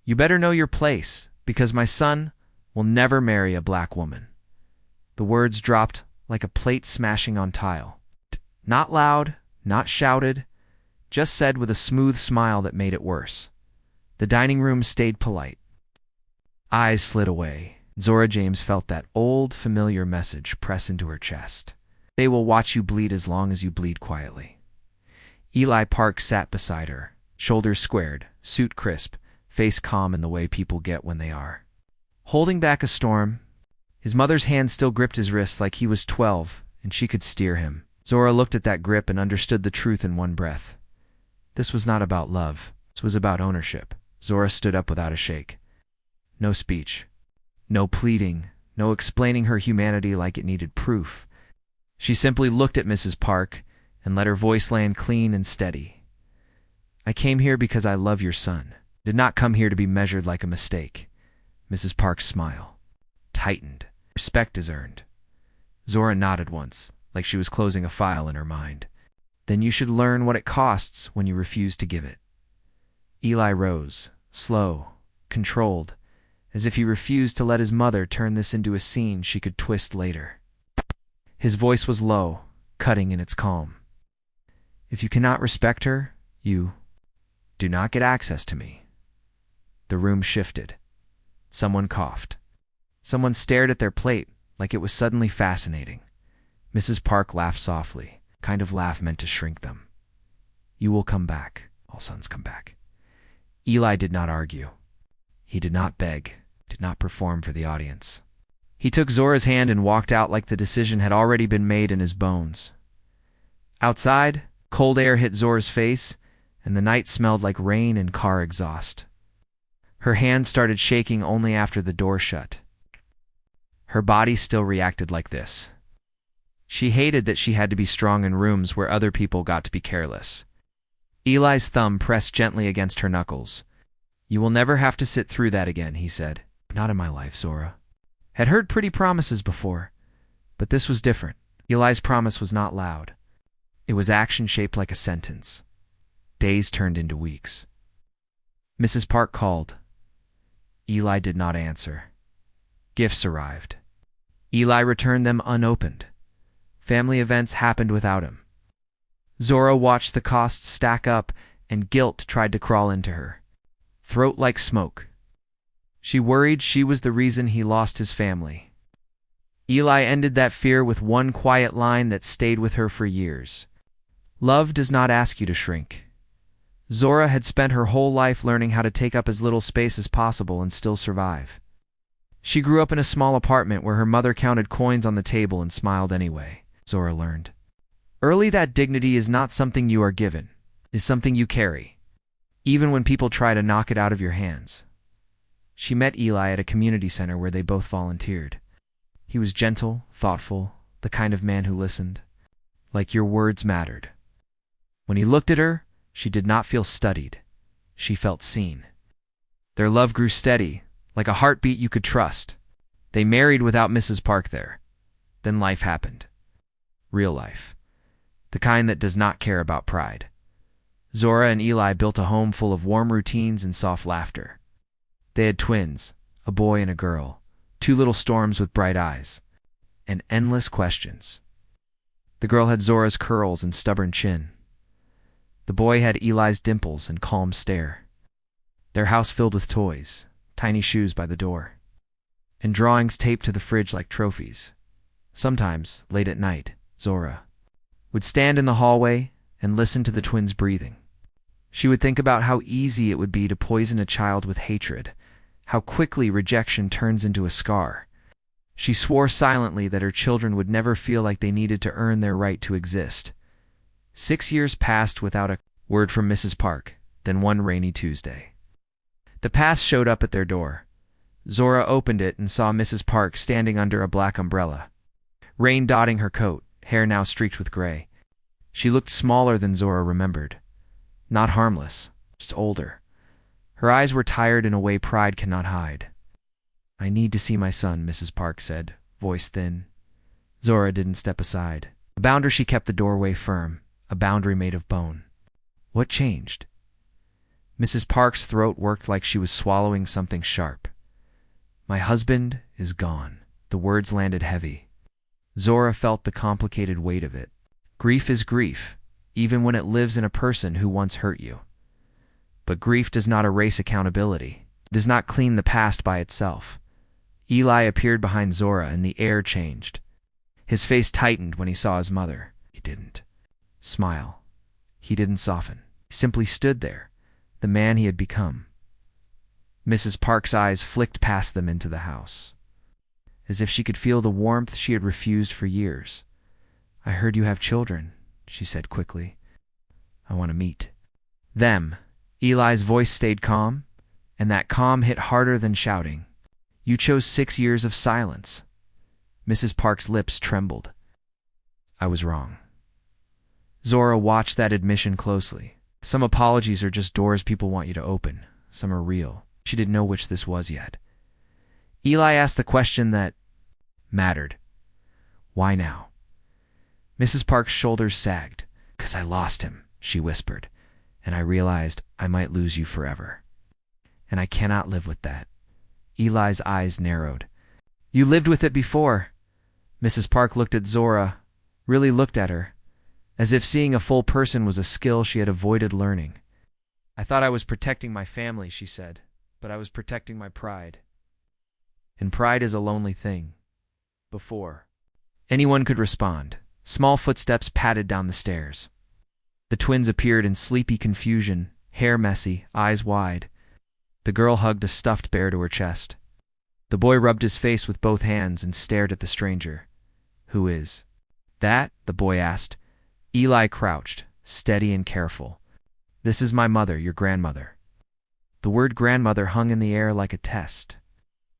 You better know your place, because my son will never marry a black woman." The words dropped like a plate smashing on tile. Not loud, not shouted, just said with a smooth smile that made it worse. The dining room stayed polite. Eyes slid away. Zora James felt that old, familiar message press into her chest. They will watch you bleed as long as you bleed quietly. Eli Park sat beside her, shoulders squared, suit crisp, face calm in the way people get when they are. Holding back a storm, his mother's hand still gripped his wrist like he was 12, and she could steer him. Zora looked at that grip and understood the truth in one breath. This was not about love. This was about ownership. Zora stood up without a shake. No speech. No pleading. No explaining her humanity like it needed proof. She simply looked at Mrs. Park and let her voice land clean and steady. "I came here because I love your son. Did not come here to be measured like a mistake." Mrs. Park's smile tightened. "Respect is earned." Zora nodded once, like she was closing a file in her mind. "Then you should learn what it costs when you refuse to give it." Eli rose, slow, controlled, as if he refused to let his mother turn this into a scene she could twist later. His voice was low, cutting in its calm. "If you cannot respect her, you do not get access to me." The room shifted. Someone coughed. Someone stared at their plate like it was suddenly fascinating. Mrs. Park laughed softly, kind of laugh meant to shrink them. "You will come back. All sons come back." Eli did not argue. He did not beg, did not perform for the audience. He took Zora's hand and walked out like the decision had already been made in his bones. Outside, cold air hit Zora's face, and the night smelled like rain and car exhaust. Her hand started shaking only after the door shut. Her body still reacted like this. She hated that she had to be strong in rooms where other people got to be careless. Eli's thumb pressed gently against her knuckles. "You will never have to sit through that again," he said. "Not in my life," Zora had heard pretty promises before, but this was different. Eli's promise was not loud. It was action shaped like a sentence. Days turned into weeks. Mrs. Park called. Eli did not answer. Gifts arrived. Eli returned them unopened. Family events happened without him. Zora watched the costs stack up, and guilt tried to crawl into her, throat like smoke. She worried she was the reason he lost his family. Eli ended that fear with one quiet line that stayed with her for years. "Love does not ask you to shrink." Zora had spent her whole life learning how to take up as little space as possible and still survive. She grew up in a small apartment where her mother counted coins on the table and smiled anyway, Zora learned. Early, that dignity is not something you are given, it is something you carry, even when people try to knock it out of your hands. She met Eli at a community center where they both volunteered. He was gentle, thoughtful, the kind of man who listened, like your words mattered. When he looked at her, she did not feel studied. She felt seen. Their love grew steady, like a heartbeat you could trust. They married without Mrs. Park there. Then life happened. Real life. The kind that does not care about pride. Zora and Eli built a home full of warm routines and soft laughter. They had twins, a boy and a girl, 2 little storms with bright eyes, and endless questions. The girl had Zora's curls and stubborn chin. The boy had Eli's dimples and calm stare. Their house filled with toys, tiny shoes by the door, and drawings taped to the fridge like trophies. Sometimes, late at night, Zora would stand in the hallway and listen to the twins' breathing. She would think about how easy it would be to poison a child with hatred, how quickly rejection turns into a scar. She swore silently that her children would never feel like they needed to earn their right to exist. 6 years passed without a word from Mrs. Park, then one rainy Tuesday. The pass showed up at their door. Zora opened it and saw Mrs. Park standing under a black umbrella, rain dotting her coat, hair now streaked with gray. She looked smaller than Zora remembered. Not harmless, just older. Her eyes were tired in a way pride cannot hide. "I need to see my son," Mrs. Park said, voice thin. Zora didn't step aside. A bounder, she kept the doorway firm, a boundary made of bone. "What changed?" Mrs. Park's throat worked like she was swallowing something sharp. My husband is gone. The words landed heavy. Zora felt the complicated weight of it. Grief is grief, even when it lives in a person who once hurt you. But grief does not erase accountability. It does not clean the past by itself. Eli appeared behind Zora and the air changed. His face tightened when he saw his mother. He didn't smile. He didn't soften. He simply stood there, the man he had become. Mrs. Park's eyes flicked past them into the house, as if she could feel the warmth she had refused for years. I heard you have children, she said quickly. I want to meet them. Eli's voice stayed calm, and that calm hit harder than shouting. You chose 6 years of silence. Mrs. Park's lips trembled. I was wrong. Zora watched that admission closely. Some apologies are just doors people want you to open. Some are real. She didn't know which this was yet. Eli asked the question that mattered. Why now? Mrs. Park's shoulders sagged. "'Cause I lost him," she whispered, "and I realized I might lose you forever. And I cannot live with that." Eli's eyes narrowed. "You lived with it before." Mrs. Park looked at Zora, really looked at her, as if seeing a full person was a skill she had avoided learning. "I thought I was protecting my family," she said, "but I was protecting my pride. And pride is a lonely thing." Before anyone could respond, small footsteps padded down the stairs. The twins appeared in sleepy confusion, hair messy, eyes wide. The girl hugged a stuffed bear to her chest. The boy rubbed his face with both hands and stared at the stranger. "Who is that?" the boy asked. Eli crouched, steady and careful. "This is my mother, your grandmother." The word grandmother hung in the air like a test.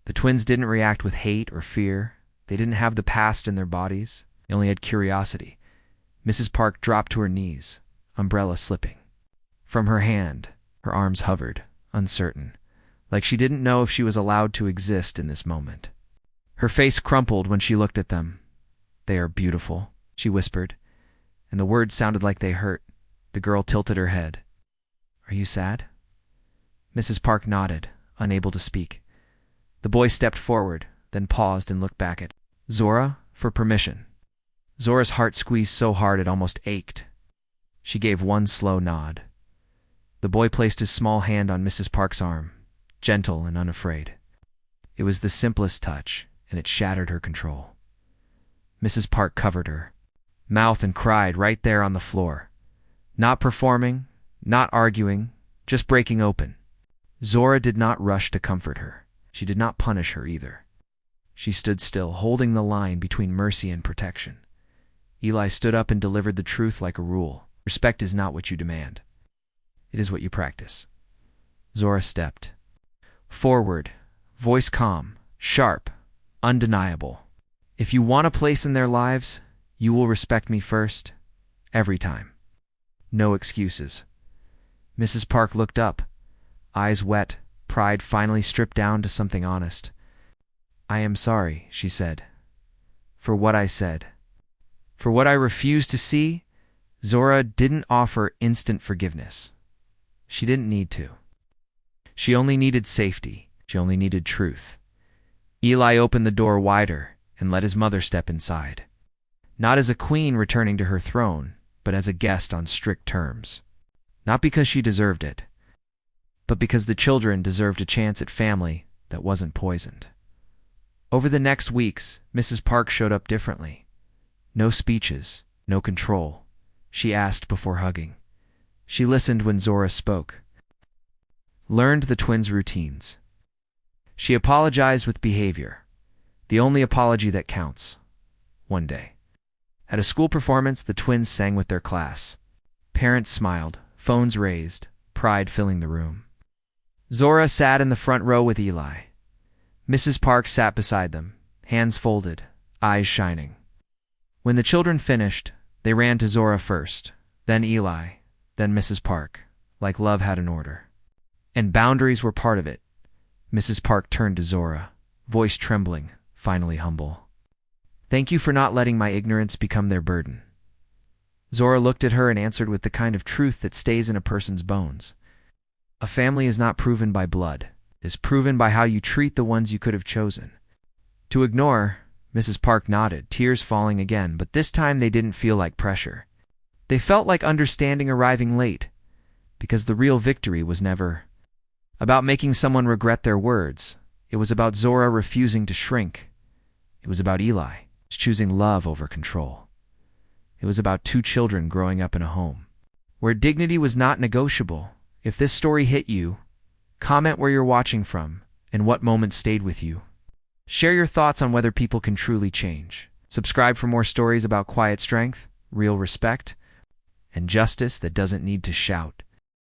The twins didn't react with hate or fear. They didn't have the past in their bodies. They only had curiosity. Mrs. Park dropped to her knees, umbrella slipping from her hand. Her arms hovered, uncertain, like she didn't know if she was allowed to exist in this moment. Her face crumpled when she looked at them. "They are beautiful," she whispered, and the words sounded like they hurt. The girl tilted her head. "Are you sad?" Mrs. Park nodded, unable to speak. The boy stepped forward, then paused and looked back at Zora for permission. Zora's heart squeezed so hard it almost ached. She gave one slow nod. The boy placed his small hand on Mrs. Park's arm, gentle and unafraid. It was the simplest touch, and it shattered her control. Mrs. Park covered her mouth and cried right there on the floor. Not performing, not arguing, just breaking open. Zora did not rush to comfort her. She did not punish her either. She stood still, holding the line between mercy and protection. Eli stood up and delivered the truth like a rule. Respect is not what you demand. It is what you practice. Zora stepped forward, voice calm, sharp, undeniable. "If you want a place in their lives, you will respect me first, every time. No excuses." Mrs. Park looked up, eyes wet, pride finally stripped down to something honest. "I am sorry," she said, "for what I said. For what I refused to see." Zora didn't offer instant forgiveness. She didn't need to. She only needed safety. She only needed truth. Eli opened the door wider and let his mother step inside. Not as a queen returning to her throne, but as a guest on strict terms. Not because she deserved it, but because the children deserved a chance at family that wasn't poisoned. Over the next weeks, Mrs. Park showed up differently. No speeches, no control. She asked before hugging. She listened when Zora spoke. Learned the twins' routines. She apologized with behavior. The only apology that counts. One day, at a school performance, the twins sang with their class. Parents smiled, phones raised, pride filling the room. Zora sat in the front row with Eli. Mrs. Park sat beside them, hands folded, eyes shining. When the children finished, they ran to Zora first, then Eli, then Mrs. Park, like love had an order. And boundaries were part of it. Mrs. Park turned to Zora, voice trembling, finally humble. "Thank you for not letting my ignorance become their burden." Zora looked at her and answered with the kind of truth that stays in a person's bones. A family is not proven by blood. It is proven by how you treat the ones you could have chosen. To ignore, Mrs. Park nodded, tears falling again, but this time they didn't feel like pressure. They felt like understanding arriving late, because the real victory was never about making someone regret their words. It was about Zora refusing to shrink. It was about Eli choosing love over control. It was about two children growing up in a home where dignity was not negotiable. If this story hit you, comment where you're watching from and what moment stayed with you. Share your thoughts on whether people can truly change. Subscribe for more stories about quiet strength, real respect, and justice that doesn't need to shout.